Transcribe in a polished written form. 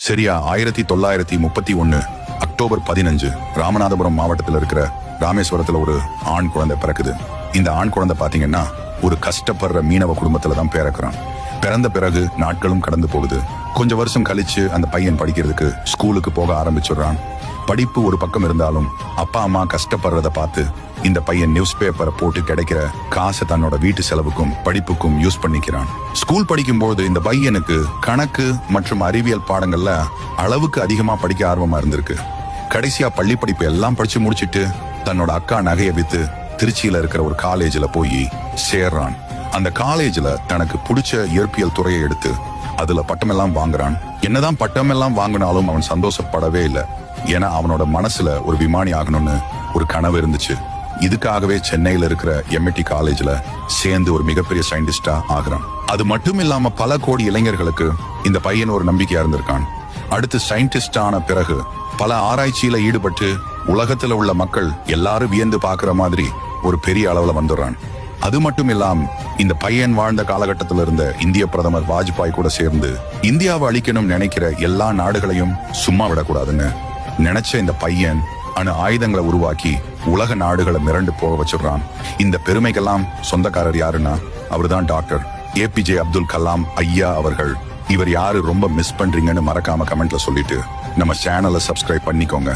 சரியா 1931 அக்டோபர் 15 ராமநாதபுரம் மாவட்டத்தில் இருக்கிற ராமேஸ்வரத்துல ஒரு ஆண் குழந்தை பிறக்குது. இந்த ஆண் குழந்தை பாத்தீங்கன்னா ஒரு கஷ்டப்படுற மீனவ குடும்பத்துல தான் பிறக்கிறான். பிறந்த பிறகு நாட்களும் கடந்து போகுது. கொஞ்சம் வருஷம் கழிச்சு அந்த பையன் படிக்கிறதுக்கு ஸ்கூலுக்கு போக ஆரம்பிச்சுடுறான். படிப்பு ஒரு பக்கம் இருந்தாலும் அப்பா அம்மா கஷ்டப்படுறத பார்த்து இந்த பையன் நியூஸ் பேப்பரை போட்டு கிடைக்கிற காசை தன்னோட வீட்டு செலவுக்கும் படிப்புக்கும் யூஸ் பண்ணிக்கிறான். ஸ்கூல் படிக்கும் போது இந்த பையனுக்கு கணக்கு மற்றும் அறிவியல் பாடங்கள்ல அளவுக்கு அதிகமா படிக்க ஆர்வமா இருந்திருக்கு. கடைசியா பள்ளி படிப்பு எல்லாம் படிச்சு முடிச்சிட்டு தன்னோட அக்கா நகையை வித்து திருச்சியில இருக்கிற ஒரு காலேஜ்ல போய் சேர்றான். அந்த காலேஜ்ல தனக்கு பிடிச்ச இயற்பியல் துறையை எடுத்து அதுல பட்டமெல்லாம் வாங்குறான். என்னதான் பட்டமெல்லாம் வாங்கினாலும் அவன் சந்தோஷப்படவே இல்லை. ஏன்னா அவனோட மனசுல ஒரு விமானி ஆகணும்னு ஒரு கனவு இருந்துச்சு. இதுக்காகவே சென்னையில இருக்கிற எம்ஐடி காலேஜ்ல சேர்ந்து ஒரு மிகப்பெரிய சயின்டிஸ்டா ஆகுறான். அது மட்டும் இல்லாம பல கோடி இளைஞர்களுக்கு இந்த பையன் ஒரு நம்பிக்கையா இருந்திருக்கான். அடுத்து சயின்டிஸ்ட் ஆன பிறகு பல ஆராய்ச்சியில ஈடுபட்டு உலகத்துல உள்ள மக்கள் எல்லாரும் வியந்து பாக்குற மாதிரி ஒரு பெரிய அளவுல வந்துடுறான். அது மட்டும் இல்லாம இந்த பையன் வாழ்ந்த காலகட்டத்தில் இருந்த இந்திய பிரதமர் வாஜ்பாய் கூட சேர்ந்து இந்தியாவை அழிக்கணும் நினைக்கிற எல்லா நாடுகளையும் சும்மா விடக்கூடாதுன்னு நினைச்ச இந்த பையன் அணு ஆயுதங்களை உருவாக்கி உலக நாடுகளை மிரண்டு போக வச்சிடுறான். இந்த பெருமைக்கெல்லாம் சொந்தக்காரர் யாருன்னா அவர்தான் டாக்டர் ஏபிஜே அப்துல் கலாம் ஐயா அவர்கள். இவர் யாரு ரொம்ப மிஸ் பண்றீங்கன்னு மறக்காம கமெண்ட்ல சொல்லிட்டு நம்ம சேனலை சப்ஸ்கிரைப் பண்ணிக்கோங்க.